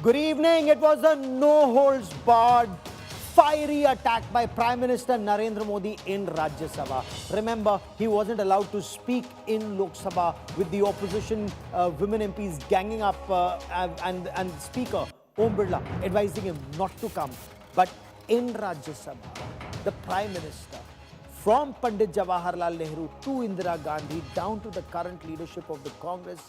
Good evening. It was a no-holds-barred, fiery attack by Prime Minister Narendra Modi in Rajya Sabha. Remember, he wasn't allowed to speak in Lok Sabha with the opposition women MPs ganging up and Speaker Om Birla advising him not to come. But in Rajya Sabha, the Prime Minister, from Pandit Jawaharlal Nehru to Indira Gandhi down to the current leadership of the Congress,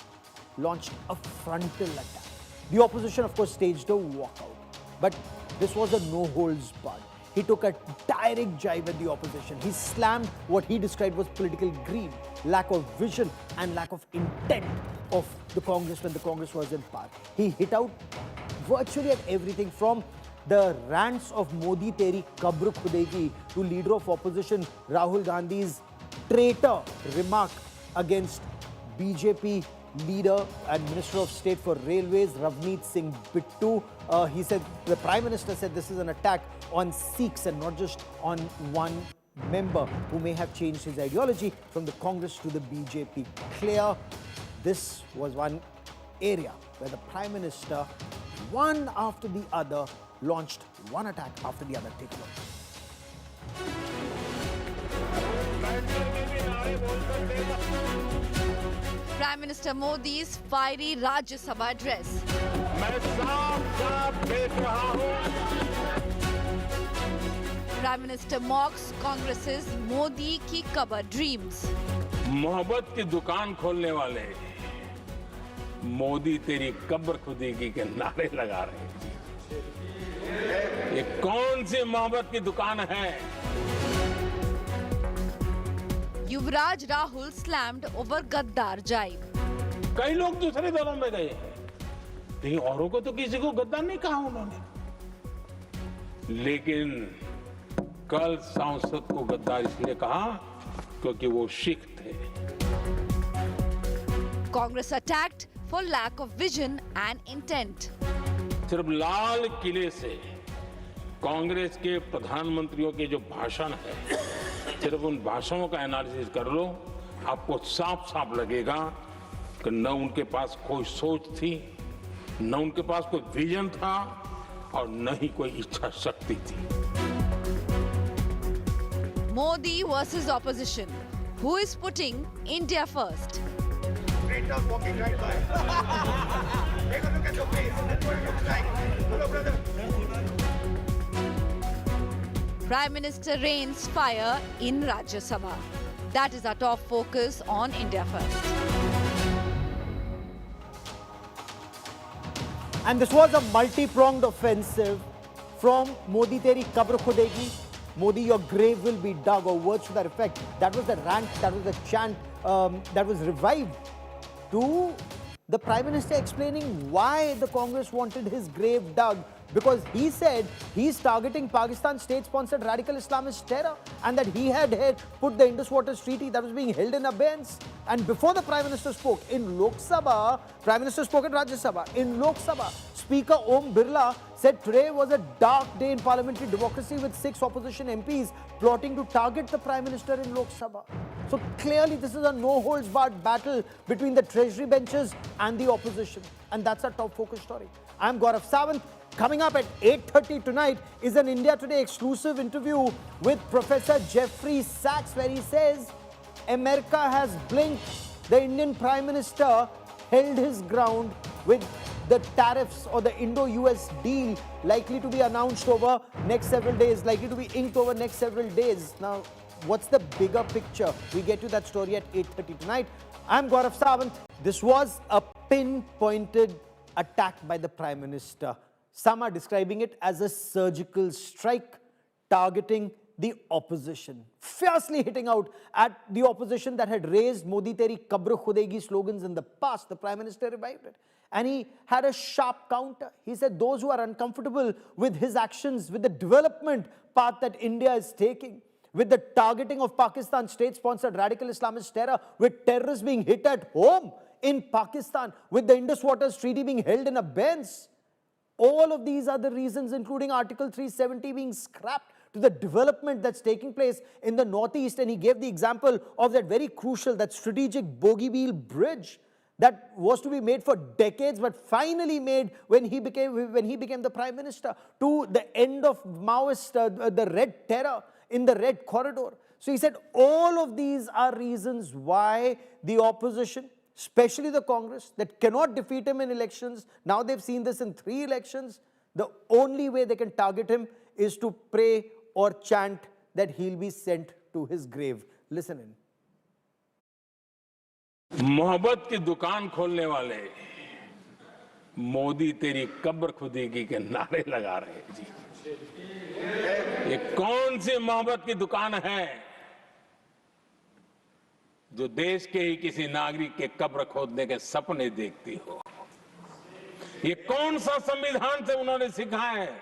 launched a frontal attack. The opposition, of course, staged a walkout. But this was a no-holds-barred. He took a direct jibe at the opposition. He slammed what he described was political greed, lack of vision and lack of intent of the Congress when the Congress was in power. He hit out virtually at everything from the rants of Modi teri kabra khudegi to leader of opposition Rahul Gandhi's traitor remark against BJP leader and Minister of State for Railways, Ravneet Singh Bittu. He said, the Prime Minister said this is an attack on Sikhs and not just on one member who may have changed his ideology from the Congress to the BJP. Clear, this was one area where the Prime Minister, one after the other, launched one attack after the other. Take a look. Prime Minister Modi's fiery Rajya Sabha address. Prime Minister mocks Congress's Modi ki cover dreams. मोहब्बत की दुकान खोलने वाले मोदी तेरी कब्र खुदेगी के नारे लगा रहे हैं। ये कौन सी मोहब्बत की दुकान है? Yuvraj Rahul slammed over Gaddar jibe. कई लोग दूसरे दलों में गए हैं, लेकिन औरों को तो किसी को गद्दार नहीं कहा उन्होंने। लेकिन कल सांसद को गद्दार इसलिए कहा क्योंकि वो सिख थे। Congress attacked for lack of vision and intent. सिर्फ लाल किले से कांग्रेस के प्रधानमंत्रियों के जो भाषण है, सिर्फ उन भाषणों का एनालिसिस कर लो, आपको साफ साफ लगेगा कि न उनके पास कोई सोच थी, न उनके पास कोई विजन था और न ही कोई इच्छा शक्ति थी। Modi versus opposition. Who is putting India first? Traitor walking right by. Take a look at your face. That's what it looks like. Hello, brother. Prime Minister rains fire in Rajya Sabha. That is our top focus on India First. And this was a multi-pronged offensive from Modi teri kabra khudegi, Modi your grave will be dug, or words to that effect. That was the rant, that was the chant that was revived, to the Prime Minister explaining why the Congress wanted his grave dug, because he said he's targeting Pakistan state-sponsored radical Islamist terror and that he had put the Indus Waters Treaty that was being held in abeyance. And before the Prime Minister spoke in Lok Sabha, Prime Minister spoke in Rajya Sabha. In Lok Sabha, Speaker Om Birla said today was a dark day in parliamentary democracy with 6 opposition MPs plotting to target the Prime Minister in Lok Sabha. So clearly this is a no-holds-barred battle between the treasury benches and the opposition. And that's our top focus story. I'm Gaurav Sawant. Coming up at 8:30 tonight is an India Today exclusive interview with Professor Jeffrey Sachs, where he says America has blinked. The Indian Prime Minister held his ground with the tariffs or the Indo-US deal likely to be announced over next several days, likely to be inked over next several days. Now, what's the bigger picture? We get to that story at 8:30 tonight. I'm Gaurav Sawant. This was a pinpointed attack by the Prime Minister. Some are describing it as a surgical strike targeting the opposition, fiercely hitting out at the opposition that had raised Modi teri kabra khudegi slogans in the past. The Prime Minister revived it. And he had a sharp counter. He said those who are uncomfortable with his actions, with the development path that India is taking, with the targeting of Pakistan state-sponsored radical Islamist terror, with terrorists being hit at home in Pakistan, with the Indus Waters Treaty being held in abeyance, all of these are the reasons, including Article 370 being scrapped, to the development that's taking place in the Northeast. And he gave the example of that very crucial, that strategic Bogeybill Bridge that was to be made for decades, but finally made when he became the Prime Minister, to the end of Maoist, the Red Terror in the Red Corridor. So he said all of these are reasons why the opposition, especially the Congress, that cannot defeat him in elections. Now they've seen this in 3 elections. The only way they can target him is to pray or chant that he'll be sent to his grave. Listen in. मोहब्बत की दुकान खोलने वाले मोदी तेरी कब्र खुदेगी के नारे लगा रहे हैं जी। ये कौन सी मोहब्बत की दुकान है जो देश के ही किसी नागरिक के कब्र खोदने के सपने देखती हो? ये कौन सा संविधान से उन्होंने सीखा है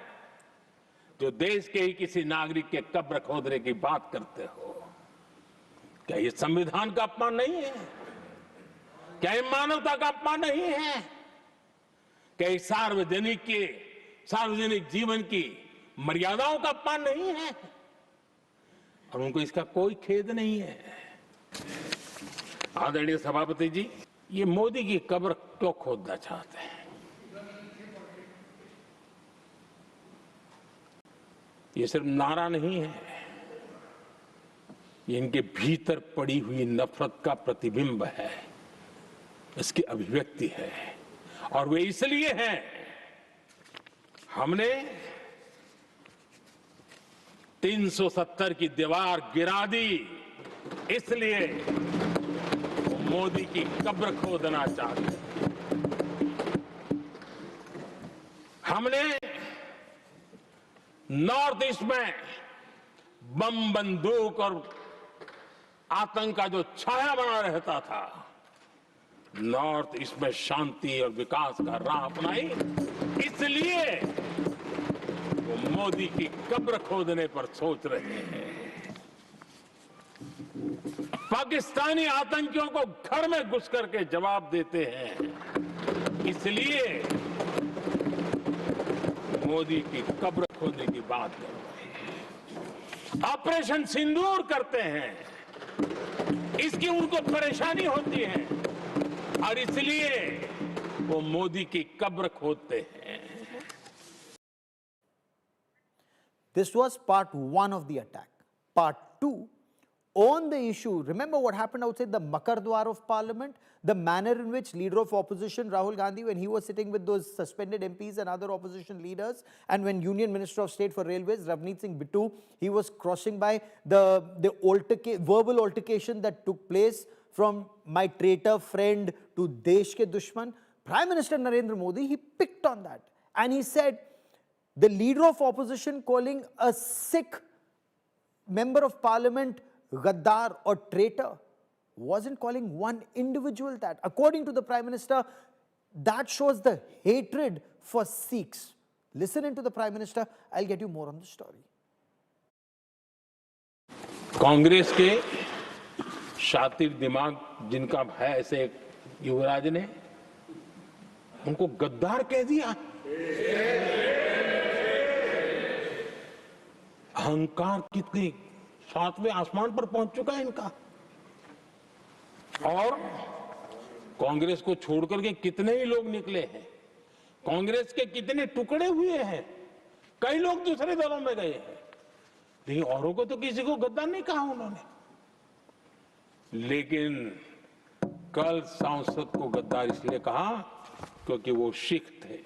जो देश के ही किसी नागरिक के कब्र खोदने की बात करते हो? क्या ये संविधान का अपमान नहीं है? क्या ये मानवता का अपमान नहीं है? क्या ये सार्वजनिक जीवन की मर्यादाओं का अपमान नहीं है? और उनको इसका कोई खेद नहीं है। आदरणीय सभापति जी, ये मोदी की कब्र क्यों खोदना चाहते हैं? ये सिर्फ नारा नहीं है, ये इनके भीतर पड़ी हुई नफरत का प्रतिबिंब है, इसकी अभिव्यक्ति है। और वे इसलिए हैं, हमने 370 की दीवार गिरा दी, इसलिए वो मोदी की कब्र खोदना चाहते हैं। हमने नॉर्थ ईस्ट में बम बंदूक और आतंक का जो छाया बना रहता था, नॉर्थ ईस्ट में शांति और विकास का राह अपनाई, इसलिए वो मोदी की कब्र खोदने पर सोच रहे हैं। पाकिस्तानी आतंकियों को घर में घुस करके जवाब देते हैं, इसलिए मोदी की कब्र खोदने की बात कर रहे हैं। ऑपरेशन सिंदूर करते हैं, इसकी उनको परेशानी होती है और इसलिए वो मोदी की कब्र खोदते हैं। This was part 1 of the attack. Part 2, on the issue, remember what happened outside the Makar Dwar of Parliament? The manner in which leader of opposition Rahul Gandhi, when he was sitting with those suspended MPs and other opposition leaders, and when Union Minister of State for Railways Ravneet Singh Bittu, he was crossing by the verbal altercation that took place from my traitor friend to Desh ke Dushman. Prime Minister Narendra Modi, he picked on that and he said, the leader of opposition calling a Sikh member of parliament Gaddar or traitor wasn't calling one individual that. According to the Prime Minister, that shows the hatred for Sikhs. Listen into the Prime Minister. I'll get you more on the story. Congress के शातिर दिमाग जिनका है, ऐसे एक युवराज ने उनको गद्दार कह दिया। अहंकार कितनी 7वें आसमान पर पहुंच चुका है इनका। और कांग्रेस को छोड़कर के कितने ही लोग निकले हैं, कांग्रेस के कितने टुकड़े हुए हैं, कई लोग दूसरे दलों में गए हैं, लेकिन औरों को तो किसी को गद्दार नहीं कहा उन्होंने। लेकिन कल सांसद को गद्दार इसलिए कहा क्योंकि वो सिख थे।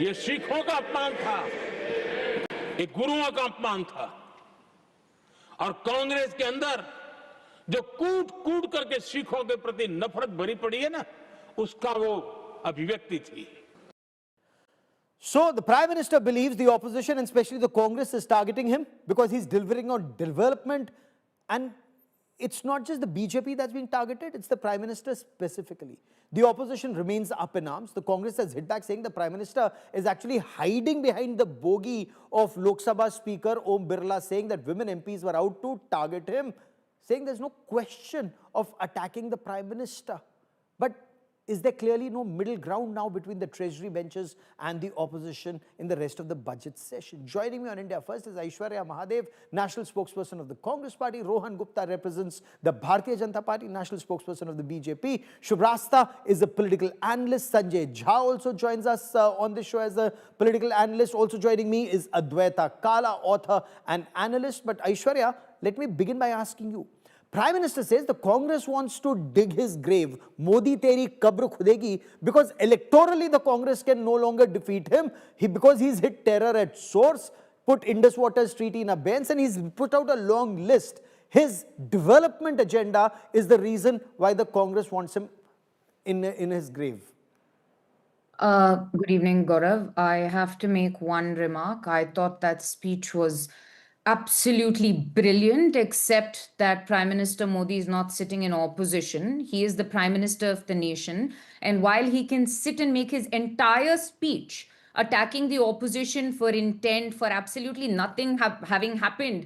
ये सिखों का अपमान था, एक गुरुओं का अपमान था। और कांग्रेस के अंदर जो कूट कूट करके सिखों के प्रति नफरत भरी पड़ी है ना, उसका वो अभिव्यक्ति थी। So the Prime Minister believes the opposition and especially the Congress is targeting him because he's delivering on development, and it's not just the BJP that's being targeted, it's the Prime Minister specifically. The opposition remains up in arms. The Congress has hit back saying the Prime Minister is actually hiding behind the bogey of Lok Sabha Speaker Om Birla, saying that women MPs were out to target him, saying there's no question of attacking the Prime Minister. But is there clearly no middle ground now between the treasury benches and the opposition in the rest of the budget session? Joining me on India First is Aishwarya Mahadev, national spokesperson of the Congress Party. Rohan Gupta represents the Bharatiya Janata Party, national spokesperson of the BJP. Shubrasta is a political analyst. Sanjay Jha also joins us on this show as a political analyst. Also joining me is Adwaita Kala, author and analyst. But Aishwarya, let me begin by asking you. Prime Minister says the Congress wants to dig his grave, Modi teri kabra khudegi, because electorally the Congress can no longer defeat him because he's hit terror at source, put Indus Waters Treaty in abeyance, and he's put out a long list. His development agenda is the reason why the Congress wants him in his grave. Good evening, Gaurav. I have to make one remark. I thought that speech was absolutely brilliant, except that Prime Minister Modi is not sitting in opposition. He is the Prime Minister of the nation. And while he can sit and make his entire speech attacking the opposition for intent, for absolutely nothing having happened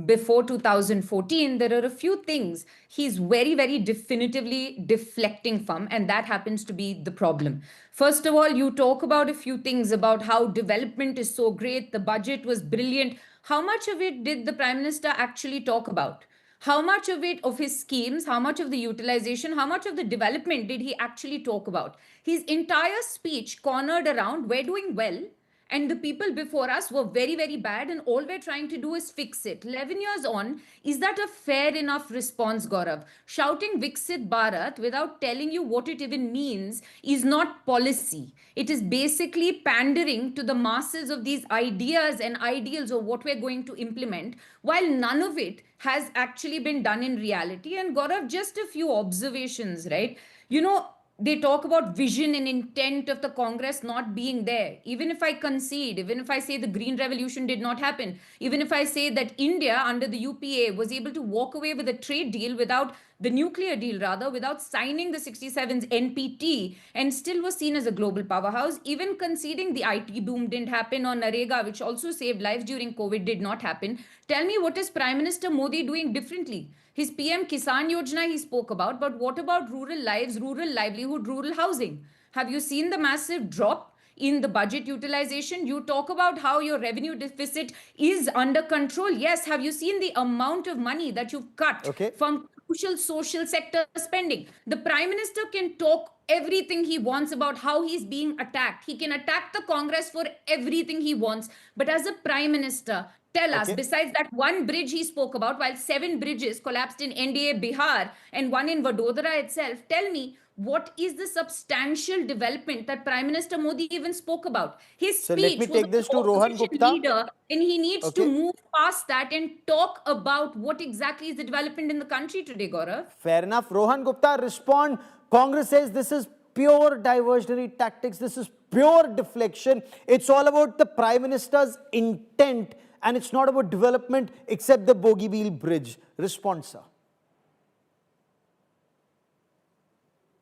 before 2014, there are a few things he's very, very definitively deflecting from, and that happens to be the problem. First of all, you talk about a few things about how development is so great, the budget was brilliant. How much of it did the Prime Minister actually talk about? How much of it, of his schemes, how much of the utilization, how much of the development did he actually talk about? His entire speech cornered around, we're doing well, and the people before us were very, very bad, and all we're trying to do is fix it. 11 years on, is that a fair enough response, Gaurav? Shouting Viksit Bharat without telling you what it even means is not policy. It is basically pandering to the masses of these ideas and ideals of what we're going to implement, while none of it has actually been done in reality. And Gaurav, just a few observations, right? You know, they talk about vision and intent of the Congress not being there. Even if I concede, even if I say the Green Revolution did not happen, even if I say that India under the UPA was able to walk away with a trade deal without the nuclear deal, rather, without signing the 67's NPT, and still was seen as a global powerhouse, even conceding the IT boom didn't happen, or Narega, which also saved lives during COVID, did not happen. Tell me, what is Prime Minister Modi doing differently? His PM Kisan Yojana he spoke about, but what about rural lives, rural livelihood, rural housing? Have you seen the massive drop in the budget utilization? You talk about how your revenue deficit is under control. Yes, have you seen the amount of money that you've cut from crucial social sector spending? The Prime Minister can talk everything he wants about how he's being attacked. He can attack the Congress for everything he wants. But as a Prime Minister, tell us, besides that one bridge he spoke about, while 7 bridges collapsed in NDA Bihar and one in Vadodara itself, tell me, what is the substantial development that Prime Minister Modi even spoke about? His speech let me take this to was Rohan opposition Gupta. leader, and he needs to move past that and talk about what exactly is the development in the country today, Gaurav. Fair enough. Rohan Gupta, respond. Congress says this is pure diversionary tactics. This is pure deflection. It's all about the Prime Minister's intent, and it's not about development except the Bogeybill Bridge. Respond, sir.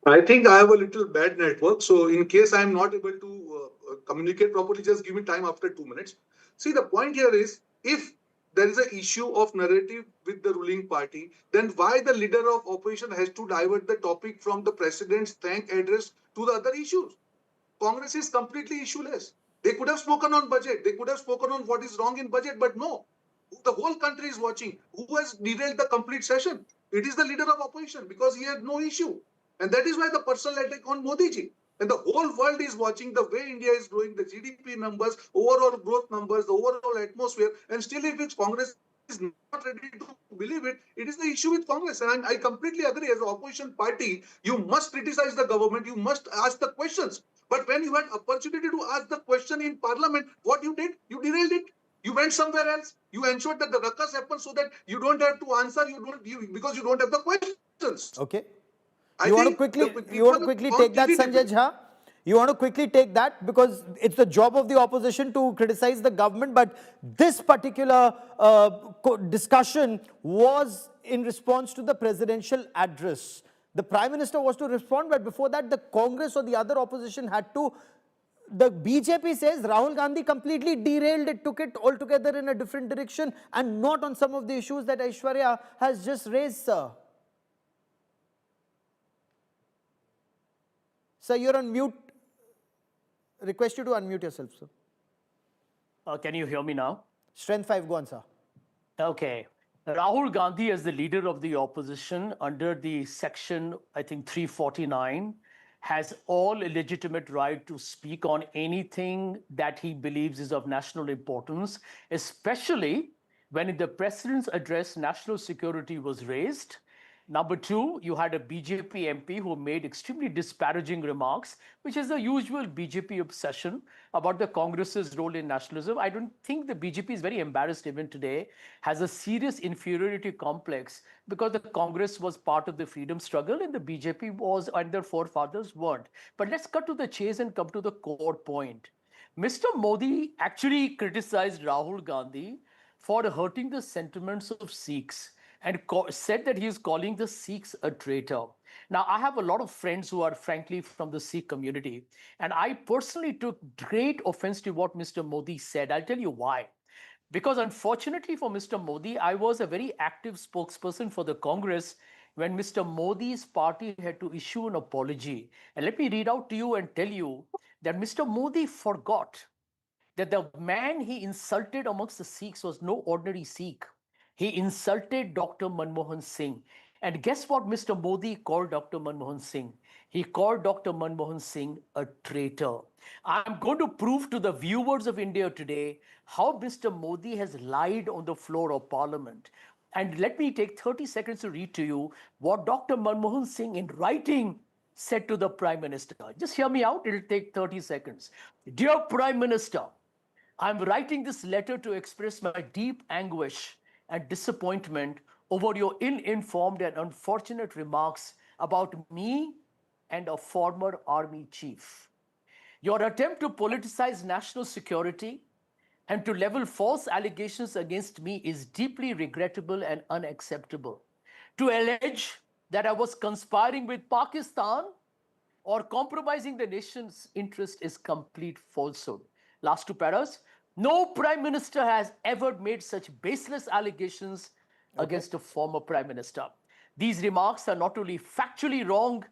I think I have a little bad network. So in case I am not able to communicate properly, just give me time after 2 minutes. See, the point here is, if there is an issue of narrative with the ruling party, then why the leader of opposition has to divert the topic from the president's thank address to the other issues? Congress is completely issueless. They could have spoken on budget. They could have spoken on what is wrong in budget, but no. The whole country is watching. Who has derailed the complete session? It is the leader of opposition, because he had no issue. And that is why the personal attack on Modi ji. And the whole world is watching the way India is growing, the GDP numbers, overall growth numbers, the overall atmosphere. And still, if it's Congress is not ready to believe it, it is the issue with Congress. And I completely agree, as an opposition party, you must criticize the government, you must ask the questions. But when you had opportunity to ask the question in Parliament, what you did? You derailed it. You went somewhere else. You ensured that the ruckus happens so that you don't have to answer, because you don't have the questions. Okay. You want to quickly take that, Sanjay Jha? You want to quickly take that, because it's the job of the opposition to criticize the government, but this particular discussion was in response to the presidential address. The Prime Minister was to respond, but before that, the Congress or the other opposition had to. The BJP says Rahul Gandhi completely derailed it, took it altogether in a different direction, and not on some of the issues that Aishwarya has just raised, sir. Sir, you're on mute. Request you to unmute yourself, sir. Can you hear me now? Strength 5, go on, sir. Okay. Rahul Gandhi, as the leader of the opposition under the section, I think 349, has all legitimate right to speak on anything that he believes is of national importance, especially when in the president's address, national security was raised. Number two, you had a BJP MP who made extremely disparaging remarks, which is the usual BJP obsession about the Congress's role in nationalism. I don't think the BJP is very embarrassed even today, has a serious inferiority complex because the Congress was part of the freedom struggle and the BJP was, and their forefathers weren't. But let's cut to the chase and come to the core point. Mr. Modi actually criticized Rahul Gandhi for hurting the sentiments of Sikhs and said that he is calling the Sikhs a traitor. Now, I have a lot of friends who are frankly from the Sikh community, and I personally took great offense to what Mr. Modi said. I'll tell you why. Because unfortunately for Mr. Modi, I was a very active spokesperson for the Congress when Mr. Modi's party had to issue an apology. And let me read out to you and tell you that Mr. Modi forgot that the man he insulted amongst the Sikhs was no ordinary Sikh. He insulted Dr. Manmohan Singh. And guess what Mr. Modi called Dr. Manmohan Singh? He called Dr. Manmohan Singh a traitor. I'm going to prove to the viewers of India today how Mr. Modi has lied on the floor of Parliament. And let me take 30 seconds to read to you what Dr. Manmohan Singh in writing said to the Prime Minister. Just hear me out, it'll take 30 seconds. Dear Prime Minister, I'm writing this letter to express my deep anguish and disappointment over your ill-informed and unfortunate remarks about me and a former army chief. Your attempt to politicize national security and to level false allegations against me is deeply regrettable and unacceptable. To allege that I was conspiring with Pakistan or compromising the nation's interest is complete falsehood. Last two paras. No Prime Minister has ever made such baseless allegations against a former Prime Minister. These remarks are not only factually wrong,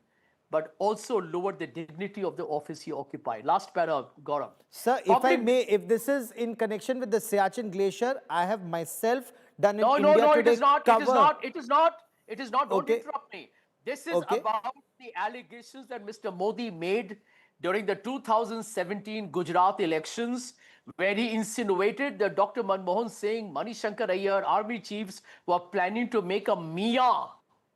but also lower the dignity of the office he occupied. Last para, Gaurav. Sir, if I may, if this is in connection with the Siachen Glacier, I have myself done an India No, Today it is not. cover. It is not. Don't Okay. interrupt me. This is Okay. about the allegations that Mr. Modi made during the 2017 Gujarat elections, where he insinuated that Dr. Manmohan Singh, Mani Shankar Iyer, army chiefs were planning to make a Mia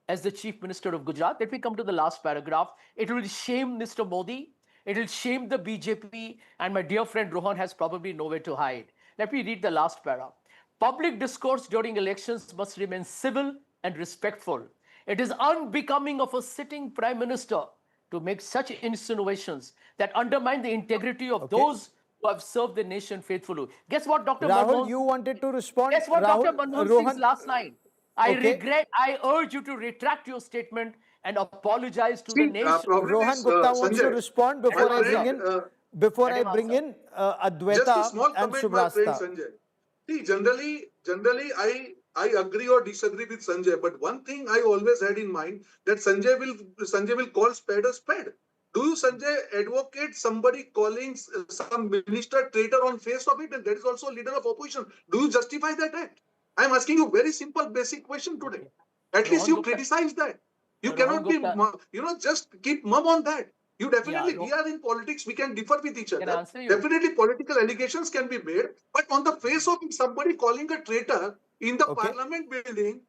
as the Chief Minister of Gujarat. Let me come to the last paragraph. It will shame Mr. Modi. It will shame the BJP. And my dear friend Rohan has probably nowhere to hide. Let me read the last para. Public discourse during elections must remain civil and respectful. It is unbecoming of a sitting Prime Minister to make such insinuations that undermine the integrity of those who have served the nation faithfully. Guess what, Dr. Rahul, Manmohan? you wanted to respond. Guess what, Rahul, Dr. Manmohan Rohan, Singh's last line? I urge you to retract your statement and apologize to the nation. Problem Rohan is, Gupta wants to Sanjay, respond before my I bring friend, in. Before I Let him bring answer. in just a Adwaita small and comment, my friend Shubrasta. Sanjay. See, generally, I agree or disagree with Sanjay, but one thing I always had in mind that Sanjay will call spade a spade. Do you, Sanjay, advocate somebody calling some minister traitor on face of it, and that is also a leader of opposition? Do you justify that act? I am asking you a very simple, basic question today. At least Rohan you Gupta. criticize that. You Rohan cannot be, Gupta. just keep mum on that. You definitely, Yeah, we are in politics, we can differ with each Can I other. answer you? Definitely political allegations can be made, but on the face of it, somebody calling a traitor in the Parliament building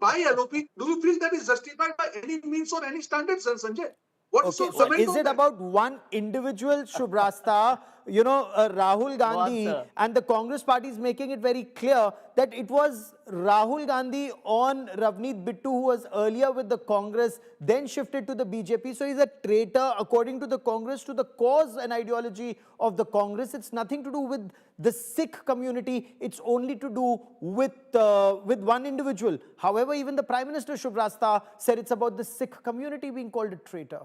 by LOP, do you feel that is justified by any means or any standards, Sanjay? What is Okay, your so comment is on it that? about one individual, Shubrasta? Rahul Gandhi answer. and the Congress party is making it very clear that it was Rahul Gandhi on Ravneet Bittu, who was earlier with the Congress, then shifted to the BJP. So he's a traitor, according to the Congress, to the cause and ideology of the Congress. It's nothing to do with the Sikh community. It's only to do with one individual. However, even the Prime Minister, Shubrasta, said it's about the Sikh community being called a traitor.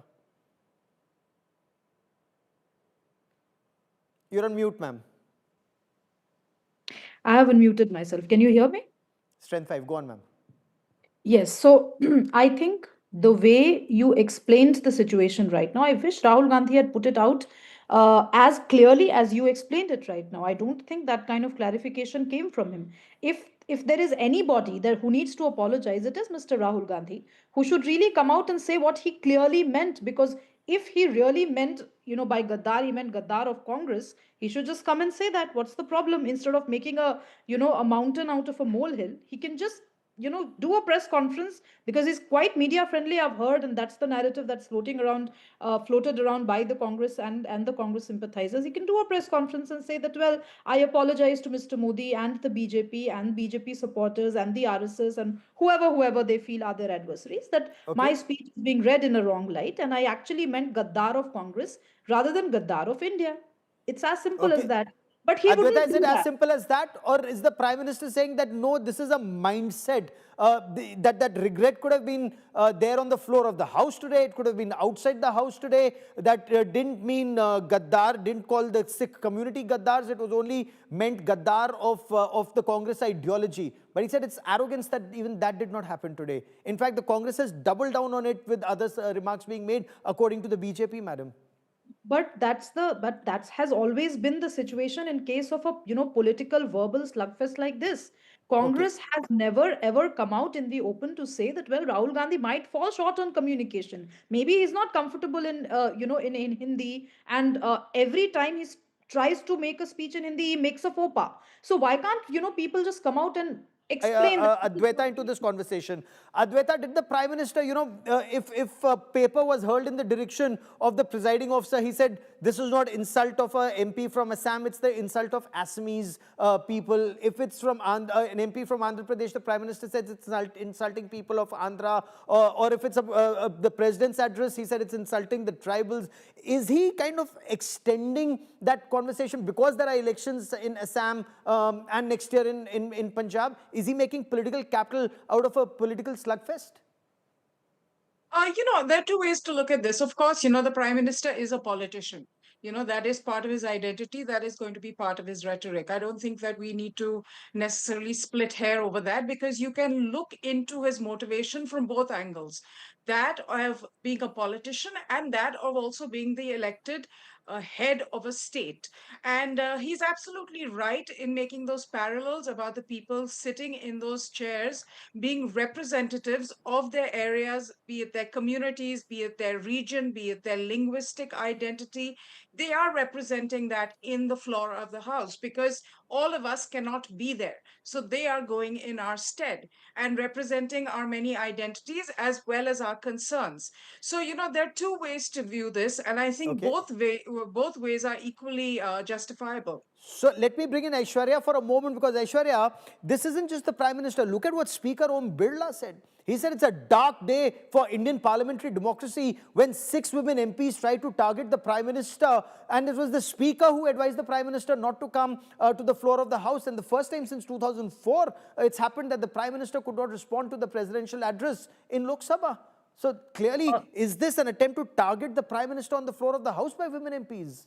You're on mute, ma'am. I have unmuted myself. Can you hear me? Strength 5, go on, ma'am. Yes. So I think the way you explained the situation right now. I wish Rahul Gandhi had put it out as clearly as you explained it right now. I don't think that kind of clarification came from him. If there is anybody there who needs to apologize, it is Mr. Rahul Gandhi, who should really come out and say what he clearly meant. Because if he really meant, by Gaddar, he meant Gaddar of Congress, he should just come and say that. What's the problem? Instead of making a mountain out of a molehill, he can just do a press conference, because he's quite media friendly, I've heard, and that's the narrative that's floated around by the Congress and the Congress sympathizers. He can do a press conference and say that, well, I apologize to Mr. Modi and the BJP and BJP supporters and the RSS and whoever they feel are their adversaries, that my speech is being read in a wrong light, and I actually meant Gaddar of Congress rather than Gaddar of India. It's as simple as that. But he Advaita, wouldn't is do it as that. simple as that, or is the Prime Minister saying that no, this is a mindset, that regret could have been there on the floor of the House today, it could have been outside the House today, that didn't mean Gaddar, didn't call the Sikh community Gaddars, it was only meant Gaddar of the Congress ideology. But he said it's arrogance that even that did not happen today. In fact, the Congress has doubled down on it with other remarks being made, according to the BJP, madam. But that has always been the situation in case of a political verbal slugfest like this. Congress has never ever come out in the open to say that, well, Rahul Gandhi might fall short on communication. Maybe he's not comfortable in in Hindi, and every time tries to make a speech in Hindi, he makes a faux pas. So why can't people just come out and explain that? Advaita into this conversation. Advaita, did the Prime Minister, if a paper was hurled in the direction of the presiding officer, he said, this is not insult of a MP from Assam, it's the insult of Assamese people. If it's from an MP from Andhra Pradesh, the Prime Minister says it's insulting people of Andhra. Or if it's the President's address, he said it's insulting the tribals. Is he kind of extending that conversation because there are elections in Assam and next year in Punjab? Is he making political capital out of a political slugfest? There are two ways to look at this. Of course, the Prime Minister is a politician. That is part of his identity. That is going to be part of his rhetoric. I don't think that we need to necessarily split hair over that, because you can look into his motivation from both angles. That of being a politician and that of also being the elected head of a state. And he's absolutely right in making those parallels about the people sitting in those chairs being representatives of their areas, be it their communities, be it their region, be it their linguistic identity. They are representing that in the floor of the House, because all of us cannot be there. So they are going in our stead and representing our many identities as well as our concerns. So, there are two ways to view this, and I think both ways are equally justifiable. So let me bring in Aishwarya for a moment, because Aishwarya, this isn't just the Prime Minister. Look at what Speaker Om Birla said. He said it's a dark day for Indian parliamentary democracy when 6 women MPs tried to target the Prime Minister, and it was the Speaker who advised the Prime Minister not to come to the floor of the House. And the first time since 2004, it's happened that the Prime Minister could not respond to the presidential address in Lok Sabha. So clearly, is this an attempt to target the Prime Minister on the floor of the House by women MPs?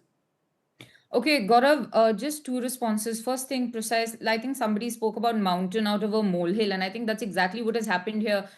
Okay, Gaurav, just two responses. First thing, precise, I think somebody spoke about mountain out of a molehill, and I think that's exactly what has happened here.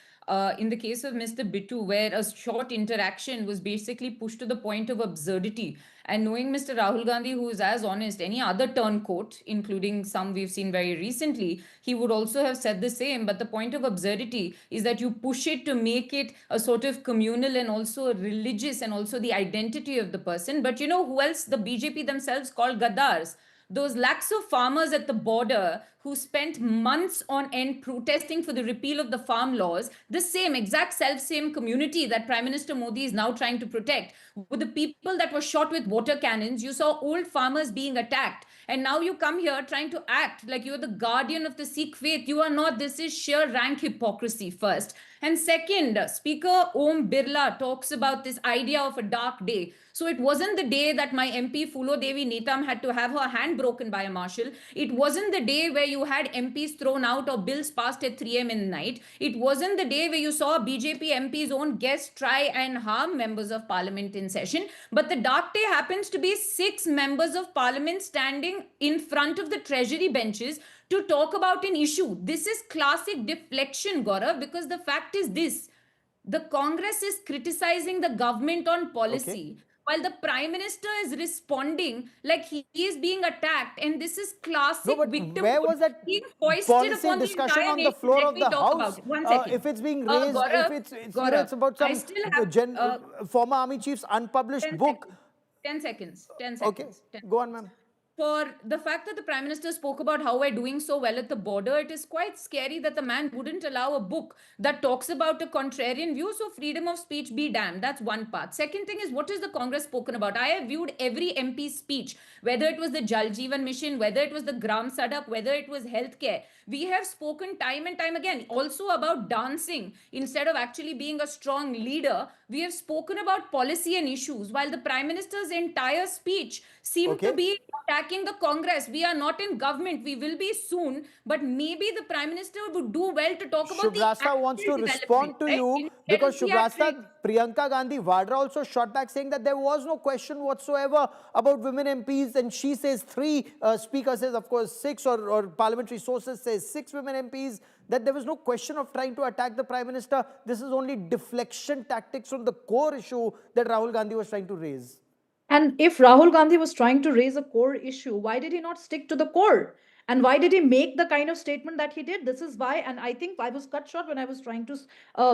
In the case of Mr. Bittu, where a short interaction was basically pushed to the point of absurdity. And knowing Mr. Rahul Gandhi, who is as honest, any other turncoat, including some we've seen very recently, he would also have said the same. But the point of absurdity is that you push it to make it a sort of communal and also religious and also the identity of the person. But you know who else the BJP themselves called Gaddars? Those lakhs of farmers at the border who spent months on end protesting for the repeal of the farm laws, the same exact same community that Prime Minister Modi is now trying to protect, with the people that were shot with water cannons. You saw old farmers being attacked. And now you come here trying to act like you're the guardian of the Sikh faith. You are not. This is sheer rank hypocrisy, first. And second, Speaker Om Birla talks about this idea of a dark day. So it wasn't the day that my MP Fulo Devi Neetam had to have her hand broken by a marshal. It wasn't the day where you had MPs thrown out or bills passed at 3 a.m. in the night. It wasn't the day where you saw BJP MP's own guests try and harm members of parliament in session. But the dark day happens to be 6 members of parliament standing in front of the treasury benches to talk about an issue. This is classic deflection, Gaurav, because the fact is this. The Congress is criticizing the government on policy, while the Prime Minister is responding like he is being attacked. And this is classic No, but where victimhood was that being foisted policy upon the discussion entire on the nation. floor Let of me the talk House? about it. One second. If it's being raised, if it's Gaurav, it's about I some still have former army chief's unpublished 10 book. seconds. 10 seconds. 10 Okay, seconds. 10 go on, ma'am. For the fact that the Prime Minister spoke about how we're doing so well at the border, it is quite scary that the man wouldn't allow a book that talks about a contrarian view. So freedom of speech be damned. That's one part. Second thing is, what is the Congress spoken about? I have viewed every MP's speech, whether it was the Jal Jeevan Mission, whether it was the Gram Sadak, whether it was healthcare. We have spoken time and time again also about dancing. Instead of actually being a strong leader, we have spoken about policy and issues, while the Prime Minister's entire speech seemed to be attacking the Congress. We are not in government. We will be soon. But maybe the Prime Minister would do well to talk about Shubrasta wants to respond to you because Shubrasta, Priyanka Gandhi Vadra also shot back saying that there was no question whatsoever about women MPs, and she says 3, Speaker says of course 6, or parliamentary sources says 6 women MPs, that there was no question of trying to attack the Prime Minister. This is only deflection tactics from the core issue that Rahul Gandhi was trying to raise. And if Rahul Gandhi was trying to raise a core issue, why did he not stick to the core? And why did he make the kind of statement that he did? This is why, and I think I was cut short when I was trying to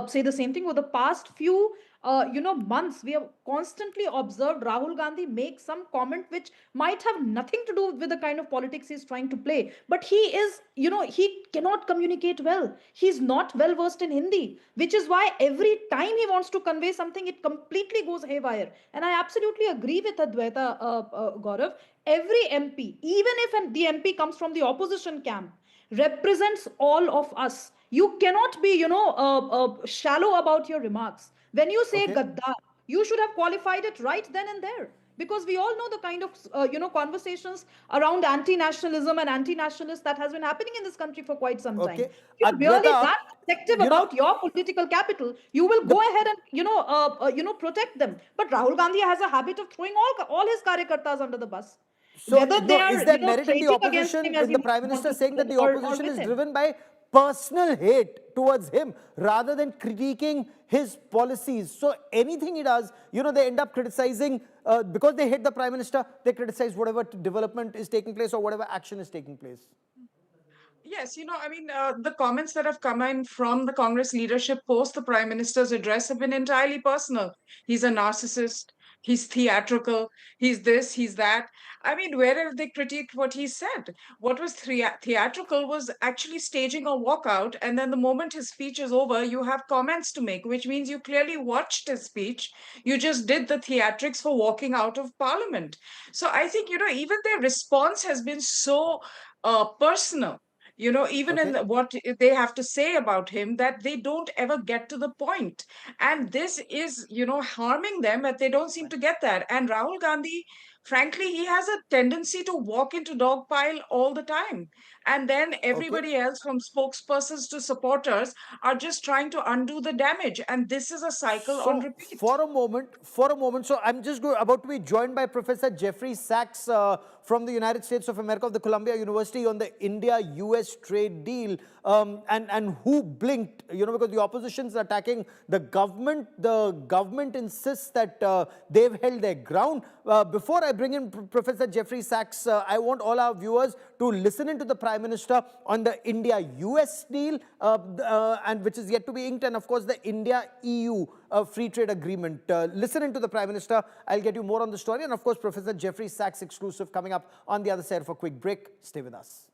say the same thing. For the past few, months, we have constantly observed Rahul Gandhi make some comment which might have nothing to do with the kind of politics he's trying to play. But he is, he cannot communicate well. He's not well versed in Hindi, which is why every time he wants to convey something, it completely goes haywire. And I absolutely agree with Advaita, Gaurav. Every MP, even if the MP comes from the opposition camp, represents all of us. You cannot be, shallow about your remarks. When you say Gaddar, you should have qualified it right then and there. Because we all know the kind of, conversations around anti-nationalism and anti-nationalists that has been happening in this country for quite some time. If you're really that protective about your political capital, you will go ahead and, protect them. But Rahul Gandhi has a habit of throwing all his karyakartas under the bus. So, is there merit in the opposition, with the Prime Minister saying that the opposition is driven by personal hate towards him rather than critiquing his policies? So anything he does, they end up criticizing, because they hate the Prime Minister, they criticize whatever development is taking place or whatever action is taking place. Yes, the comments that have come in from the Congress leadership post the Prime Minister's address have been entirely personal. He's a narcissist. He's theatrical. He's this, he's that. I mean, where have they critiqued what he said? What was theatrical was actually staging a walkout. And then the moment his speech is over, you have comments to make, which means you clearly watched his speech. You just did the theatrics for walking out of Parliament. So I think, even their response has been so personal. Even in what they have to say about him, that they don't ever get to the point. And this is, harming them, that they don't seem to get that. And Rahul Gandhi, frankly, he has a tendency to walk into dogpile all the time. And then everybody else, from spokespersons to supporters, are just trying to undo the damage. And this is a cycle on repeat. For a moment, so I'm just about to be joined by Professor Jeffrey Sachs from the United States of America, of the Columbia University, on the India-US trade deal, and who blinked, because the opposition is attacking the government. The government insists that they've held their ground. Before I bring in Professor Jeffrey Sachs, I want all our viewers to listen into the Prime Minister on the India-US deal, and which is yet to be inked, and of course the India-EU free trade agreement. Listen into the Prime Minister. I'll get you more on the story, and of course Professor Jeffrey Sachs exclusive coming up on the other side of a quick break. Stay with us.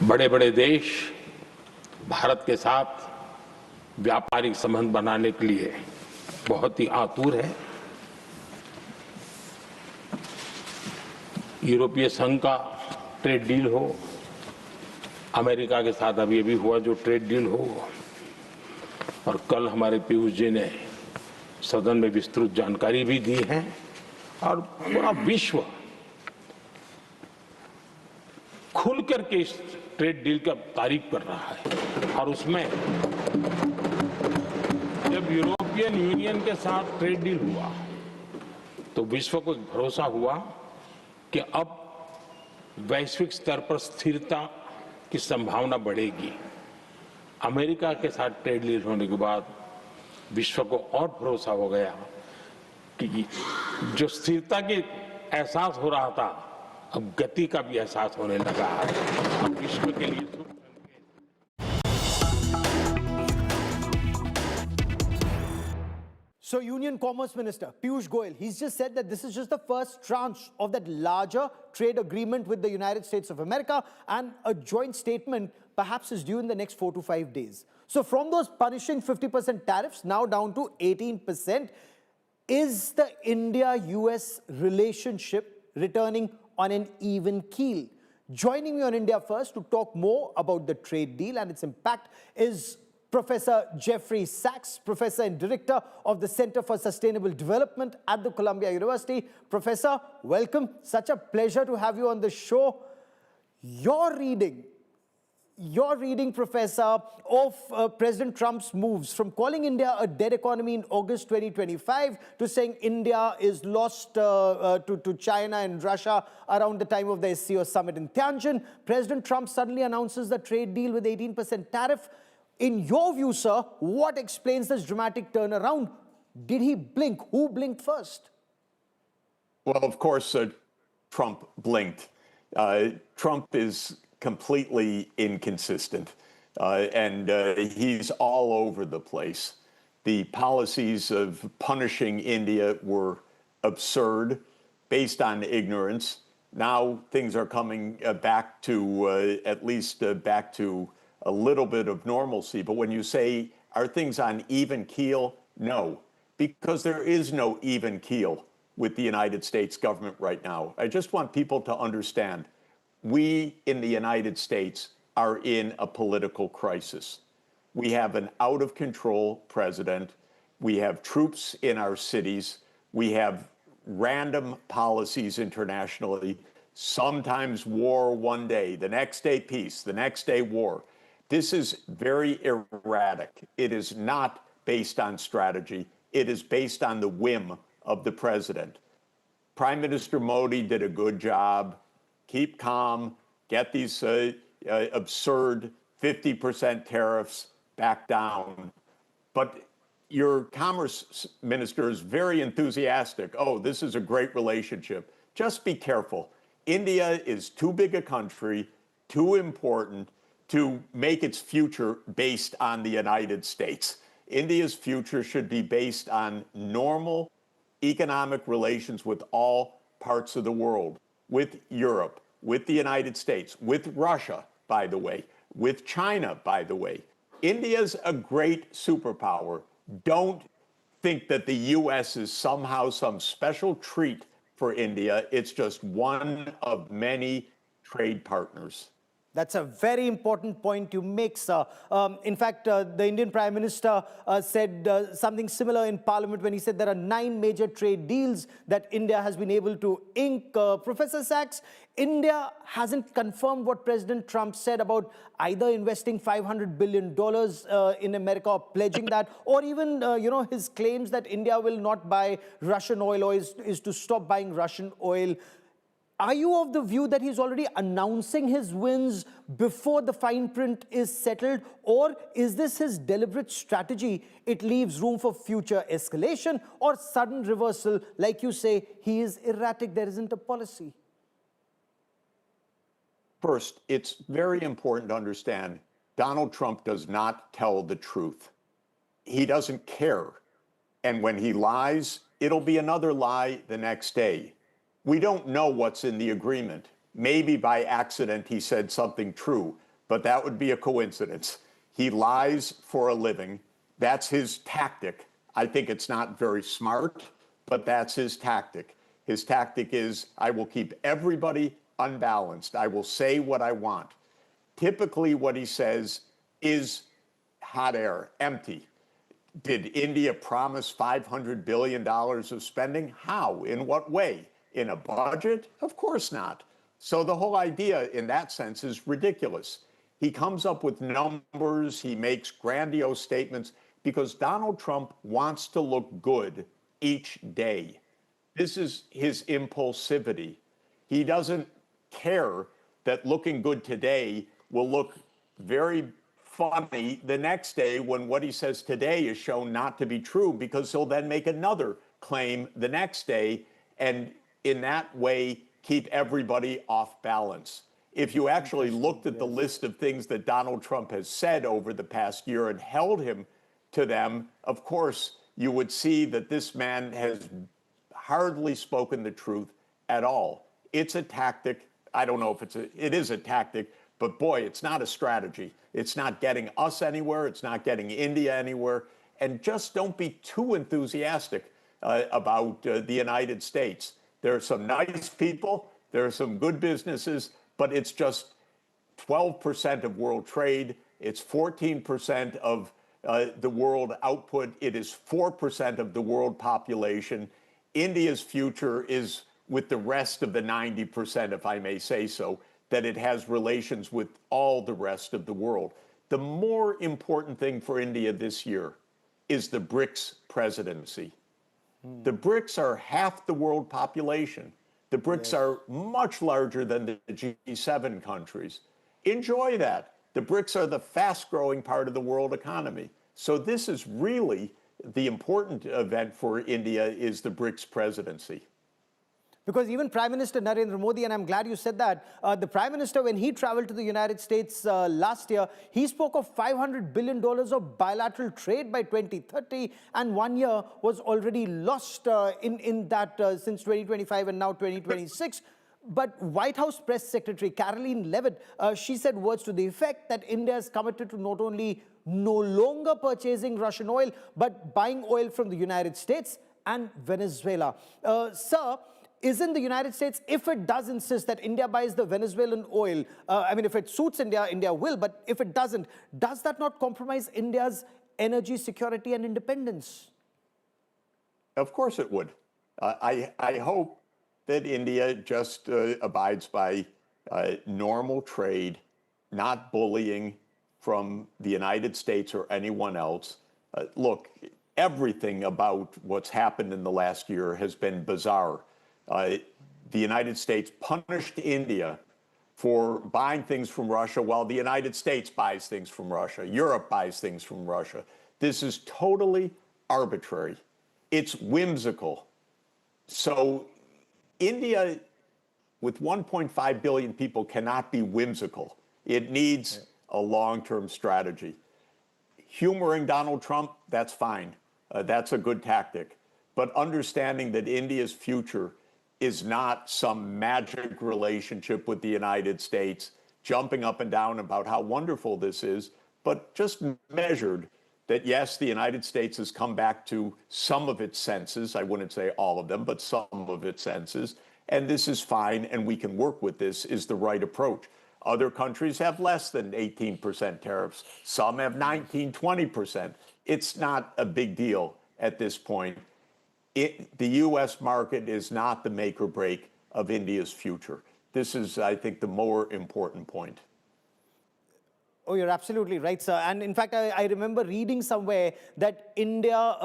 बड़े-बड़े देश भारत के साथ व्यापारिक संबंध बनाने के लिए बहुत ही आतुर है। यूरोपीय संघ का ट्रेड डील हो, अमेरिका के साथ अभी हुआ जो ट्रेड डील हो, और कल हमारे पीयूष जी ने सदन में विस्तृत जानकारी भी दी है, और पूरा विश्व खुल करके इस ट्रेड डील का तारीफ कर रहा है। और उसमें जब यूरोपियन यूनियन के साथ ट्रेड डील हुआ तो विश्व को भरोसा हुआ कि अब वैश्विक स्तर पर स्थिरता की संभावना बढ़ेगी। अमेरिका के साथ ट्रेड डील होने के बाद विश्व को और भरोसा हो गया कि जो स्थिरता की एहसास हो रहा था अब गति का भी एहसास होने लगा है। अब विश्व के लिए शुभ So, Union Commerce Minister Piyush Goyal, he's just said that this is just the first tranche of that larger trade agreement with the United States of America, and a joint statement perhaps is due in the next 4 to 5 days. So, from those punishing 50% tariffs now down to 18%, is the India-US relationship returning on an even keel? Joining me on India First to talk more about the trade deal and its impact is Professor Jeffrey Sachs, Professor and Director of the Center for Sustainable Development at the Columbia University. Professor, welcome. Such a pleasure to have you on the show. Your reading, Professor, of President Trump's moves from calling India a dead economy in August 2025 to saying India is lost to China and Russia around the time of the SCO summit in Tianjin. President Trump suddenly announces the trade deal with 18% tariff. In your view, sir, what explains this dramatic turnaround? Did he blink? Who blinked first? Well, of course, Trump blinked. Trump is completely inconsistent, and he's all over the place. The policies of punishing India were absurd, based on ignorance. Now things are coming back to, at least back to a little bit of normalcy. But when you say, are things on even keel? No, because there is no even keel with the United States government right now. I just want people to understand, we in the United States are in a political crisis. We have an out of control president. We have troops in our cities. We have random policies internationally, sometimes war one day, the next day peace, the next day war. This is very erratic. It is not based on strategy. It is based on the whim of the president. Prime Minister Modi did a good job. Keep calm, get these absurd 50% tariffs back down. But your commerce minister is very enthusiastic. Oh, this is a great relationship. Just be careful. India is too big a country, too important, to make its future based on the United States. India's future should be based on normal economic relations with all parts of the world, with Europe, with the United States, with Russia, by the way, with China, by the way. India's a great superpower. Don't think that the US is somehow some special treat for India. It's just one of many trade partners. That's a very important point you make, sir. In fact, the Indian Prime Minister said something similar in Parliament when he said there are 9 major trade deals that India has been able to ink. Professor Sachs, India hasn't confirmed what President Trump said about either investing $500 billion in America or pledging that, or even his claims that India will not buy Russian oil or is to stop buying Russian oil. Are you of the view that he's already announcing his wins before the fine print is settled? Or is this his deliberate strategy? It leaves room for future escalation or sudden reversal. Like you say, he is erratic. There isn't a policy. First, it's very important to understand Donald Trump does not tell the truth. He doesn't care. And when he lies, it'll be another lie the next day. We don't know what's in the agreement. Maybe by accident he said something true, but that would be a coincidence. He lies for a living. That's his tactic. I think it's not very smart, but that's his tactic. His tactic is, I will keep everybody unbalanced. I will say what I want. Typically what he says is hot air, empty. Did India promise $500 billion of spending? How? In what way? In a budget? Of course not. So the whole idea in that sense is ridiculous. He comes up with numbers, he makes grandiose statements because Donald Trump wants to look good each day. This is his impulsivity. He doesn't care that looking good today will look very funny the next day when what he says today is shown not to be true, because he'll then make another claim the next day and in that way keep everybody off balance. If you actually looked at the list of things that Donald Trump has said over the past year and held him to them, of course, you would see that this man has hardly spoken the truth at all. It's a tactic. I don't know if it is a tactic, but boy, it's not a strategy. It's not getting us anywhere. It's not getting India anywhere. And just don't be too enthusiastic about the United States. There are some nice people. There are some good businesses, but it's just 12% of world trade. It's 14% of the world output. It is 4% of the world population. India's future is with the rest of the 90%, if I may say so, that it has relations with all the rest of the world. The more important thing for India this year is the BRICS presidency. The BRICS are half the world population. The BRICS are much larger than the G7 countries. Enjoy that. The BRICS are the fast-growing part of the world economy. So this is really the important event for India is the BRICS presidency. Because even Prime Minister Narendra Modi, and I'm glad you said that, the Prime Minister, when he traveled to the United States last year, he spoke of $500 billion of bilateral trade by 2030, and 1 year was already lost in that since 2025 and now 2026. But White House Press Secretary Caroline Leavitt, she said words to the effect that India is committed to not only no longer purchasing Russian oil, but buying oil from the United States and Venezuela. Sir, isn't the United States, if it does insist that India buys the Venezuelan oil, I mean, if it suits India, India will, but if it doesn't, does that not compromise India's energy security and independence? Of course it would. I hope that India just abides by normal trade, not bullying from the United States or anyone else. Look, everything about what's happened in the last year has been bizarre. The United States punished India for buying things from Russia while the United States buys things from Russia. Europe buys things from Russia. This is totally arbitrary. It's whimsical. So India, with 1.5 billion people, cannot be whimsical. It needs a long-term strategy. Humoring Donald Trump, that's fine. That's a good tactic. But understanding that India's future is not some magic relationship with the United States, jumping up and down about how wonderful this is, but just measured that, yes, the United States has come back to some of its senses. I wouldn't say all of them, but some of its senses. And this is fine, and we can work with this, is the right approach. Other countries have less than 18% tariffs. Some have 19, 20%. It's not a big deal at this point. The U.S. market is not the make or break of India's future. This is, I think, the more important point. Oh, you're absolutely right, sir. And in fact, I remember reading somewhere that India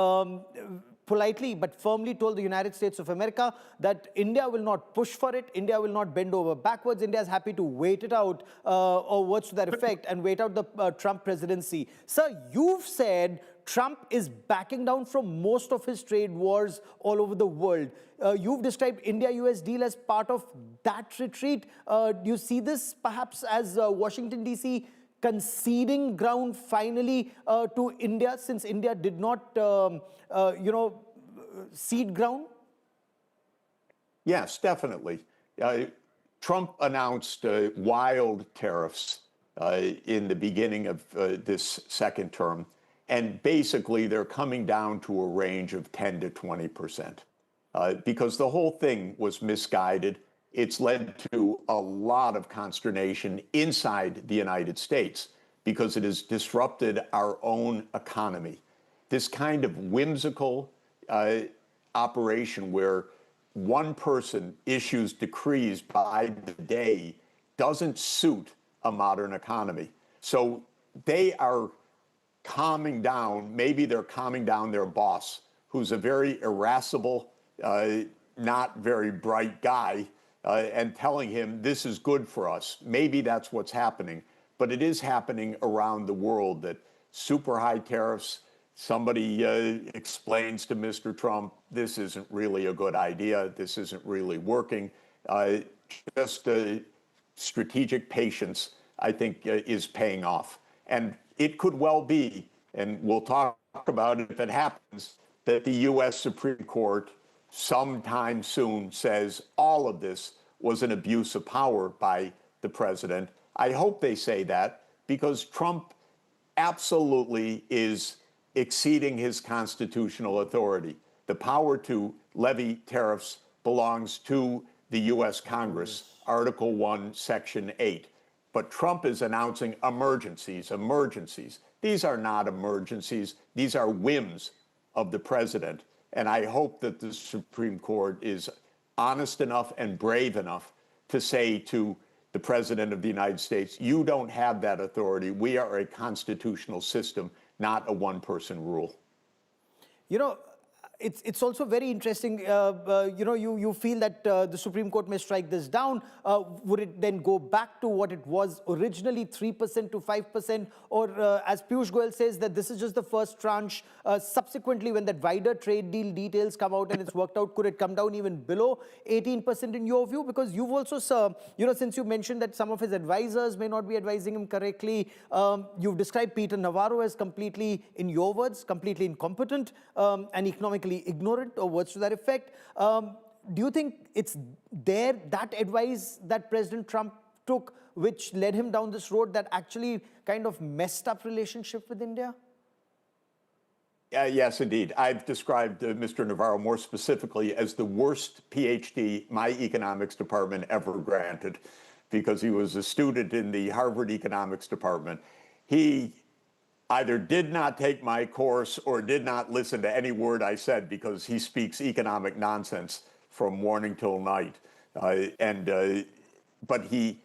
politely but firmly told the United States of America that India will not push for it, India will not bend over backwards, India is happy to wait it out, or words to that effect, and wait out the Trump presidency. Sir, you've said Trump is backing down from most of his trade wars all over the world. You've described India-US deal as part of that retreat. Do you see this perhaps as Washington, D.C. conceding ground finally to India, since India did not, cede ground? Yes, definitely. Trump announced wild tariffs in the beginning of this second term. And basically, they're coming down to a range of 10 to 20%. Because the whole thing was misguided. It's led to a lot of consternation inside the United States because it has disrupted our own economy. This kind of whimsical operation where one person issues decrees by the day doesn't suit a modern economy. So they are calming down, maybe they're calming down their boss, who's a very irascible, not very bright guy, and telling him this is good for us. Maybe that's what's happening. but it is happening around the world that super high tariffs, somebody explains to Mr. Trump, this isn't really a good idea, this isn't really working. Just strategic patience, I think, is paying off. And it could well be, and we'll talk about it if it happens, that the US Supreme Court sometime soon says all of this was an abuse of power by the president. I hope they say that because Trump absolutely is exceeding his constitutional authority. The power to levy tariffs belongs to the US Congress, Article 1, Section 8. But Trump is announcing emergencies. These are not emergencies. These are whims of the president. And I hope that the Supreme Court is honest enough and brave enough to say to the President of the United States, you don't have that authority. We are a constitutional system, not a one-person rule. You know, it's also very interesting, you know, you feel that the Supreme Court may strike this down. Would it then go back to what it was originally, 3% to 5%? Or as Piyush Goyal says, that this is just the first tranche. Subsequently, when that wider trade deal details come out and it's worked out, could it come down even below 18% in your view? Because you've also, sir, you know, since you mentioned that some of his advisors may not be advising him correctly, you've described Peter Navarro as completely, in your words, completely incompetent and economically ignorant, or words to that effect. Do you think it's that advice that President Trump took which led him down this road that actually kind of messed up relationship with India? Yes, indeed. I've described Mr. Navarro more specifically as the worst PhD my economics department ever granted, because he was a student in the Harvard economics department. He either did not take my course or did not listen to any word I said, because he speaks economic nonsense from morning till night. But he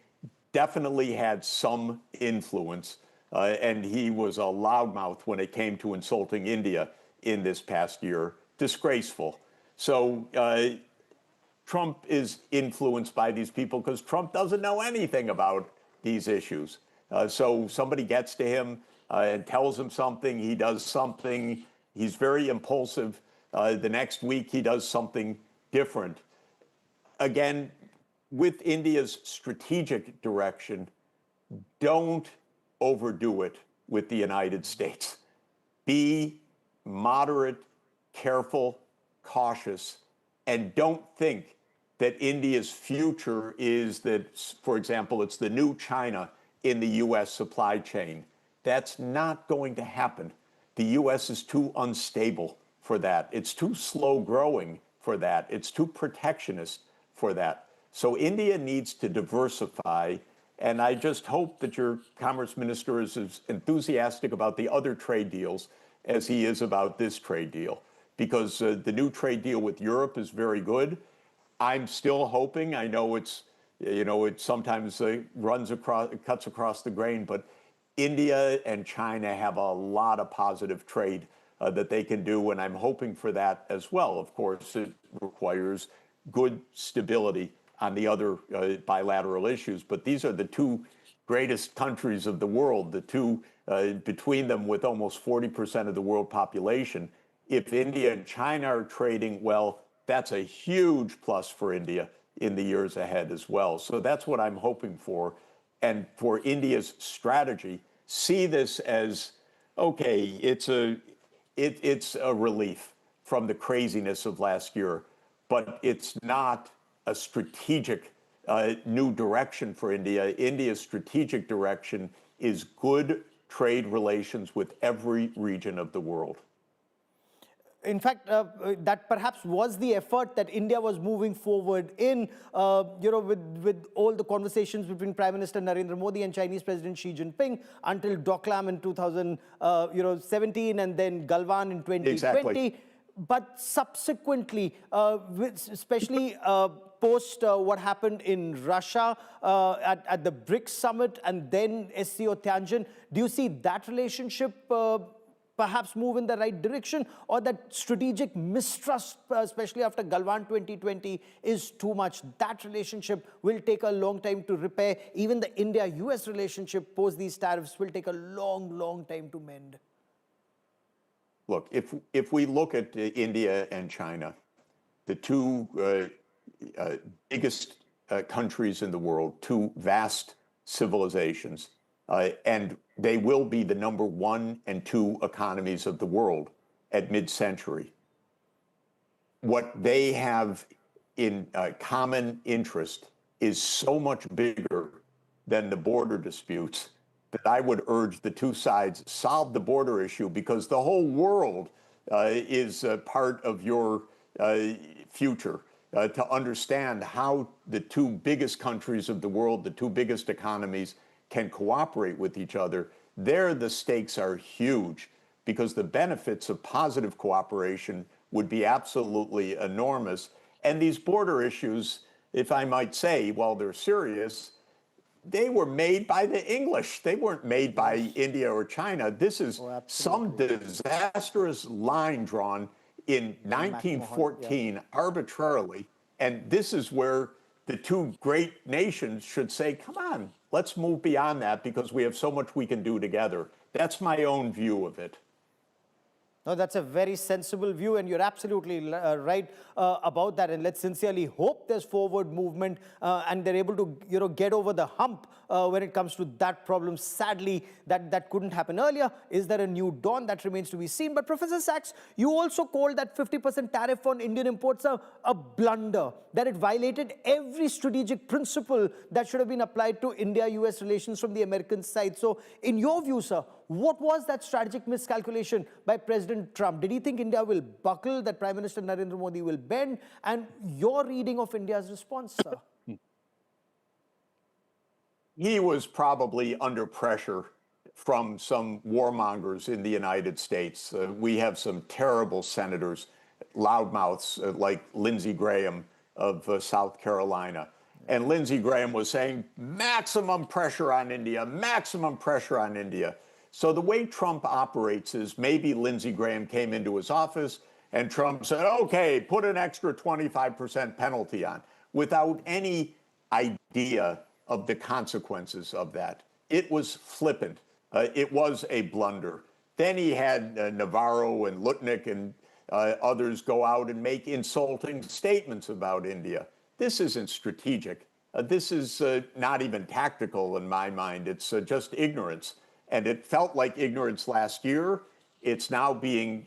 definitely had some influence, and he was a loudmouth when it came to insulting India in this past year. Disgraceful. So Trump is influenced by these people because Trump doesn't know anything about these issues. So somebody gets to him and tells him something, he does something, he's very impulsive. The next week he does something different. Again, with India's strategic direction, don't overdo it with the United States. Be moderate, careful, cautious, and don't think that India's future is that, for example, it's the new China in the US supply chain. That's not going to happen. The US is too unstable for that. It's too slow growing for that. It's too protectionist for that. So India needs to diversify. And I just hope that your Commerce Minister is as enthusiastic about the other trade deals as he is about this trade deal, because the new trade deal with Europe is very good. I'm still hoping, I know it's, you know, it sometimes cuts across the grain, but India and China have a lot of positive trade that they can do, and I'm hoping for that as well. Of course, it requires good stability on the other bilateral issues, but these are the two greatest countries of the world, the two between them with almost 40% of the world population. If India and China are trading well, that's a huge plus for India in the years ahead as well. So that's what I'm hoping for. And for India's strategy, see this as, okay, it's a relief from the craziness of last year, but it's not a strategic new direction for India. India's strategic direction is good trade relations with every region of the world. In fact, that perhaps was the effort that India was moving forward in, you know, with all the conversations between Prime Minister Narendra Modi and Chinese President Xi Jinping until Doklam in 2017 and then Galwan in 2020. Exactly. But subsequently, especially post what happened in Russia at the BRICS summit and then SCO Tianjin, do you see that relationship perhaps move in the right direction, or that strategic mistrust, especially after Galwan 2020, is too much? That relationship will take a long time to repair. Even the India-US relationship post these tariffs will take a long, long time to mend. Look, if we look at India and China, the two biggest countries in the world, two vast civilizations, and they will be the number 1 and 2 economies of the world at mid-century. What they have in common interest is so much bigger than the border disputes that I would urge the two sides solve the border issue, because the whole world is part of your future. To understand how the two biggest countries of the world, the two biggest economies, can cooperate with each other, there the stakes are huge, because the benefits of positive cooperation would be absolutely enormous. And these border issues, if I might say, while they're serious, they were made by the English. They weren't made by India or China. This is some disastrous line drawn in 1914 arbitrarily. And this is where the two great nations should say, come on, let's move beyond that, because we have so much we can do together. That's my own view of it. No, that's a very sensible view, and you're absolutely right about that. And let's sincerely hope there's forward movement and they're able to, get over the hump when it comes to that problem. Sadly, that couldn't happen earlier. Is there a new dawn? That remains to be seen. But Professor Sachs, you also called that 50% tariff on Indian imports a blunder, that it violated every strategic principle that should have been applied to India-US relations from the American side. So in your view, sir, what was that strategic miscalculation by President Trump? Did he think India will buckle, that Prime Minister Narendra Modi will bend? And your reading of India's response, sir? He was probably under pressure from some warmongers in the United States. We have some terrible senators, loudmouths like Lindsey Graham of South Carolina. And Lindsey Graham was saying, maximum pressure on India, maximum pressure on India. So the way Trump operates is, maybe Lindsey Graham came into his office and Trump said, okay, put an extra 25% penalty on, without any idea of the consequences of that. It was flippant. It was a blunder. Then he had Navarro and Lutnick and others go out and make insulting statements about India. This isn't strategic. This is not even tactical in my mind. It's just ignorance. And it felt like ignorance last year. It's now being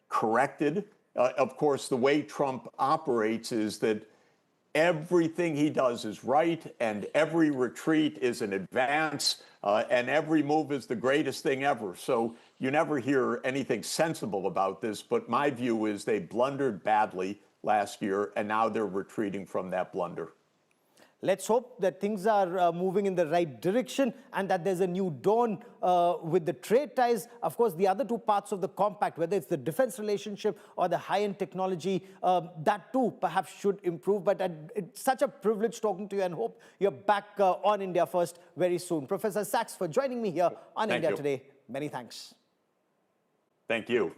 corrected. Of course, the way Trump operates is that everything he does is right, and every retreat is an advance, and every move is the greatest thing ever. So you never hear anything sensible about this, but my view is they blundered badly last year, and now they're retreating from that blunder. Let's hope that things are moving in the right direction and that there's a new dawn with the trade ties. Of course, the other two parts of the compact, whether it's the defense relationship or the high-end technology, that too perhaps should improve. But it's such a privilege talking to you, and hope you're back on India First very soon. Professor Sachs, for joining me here on India Today. Many thanks. Thank you.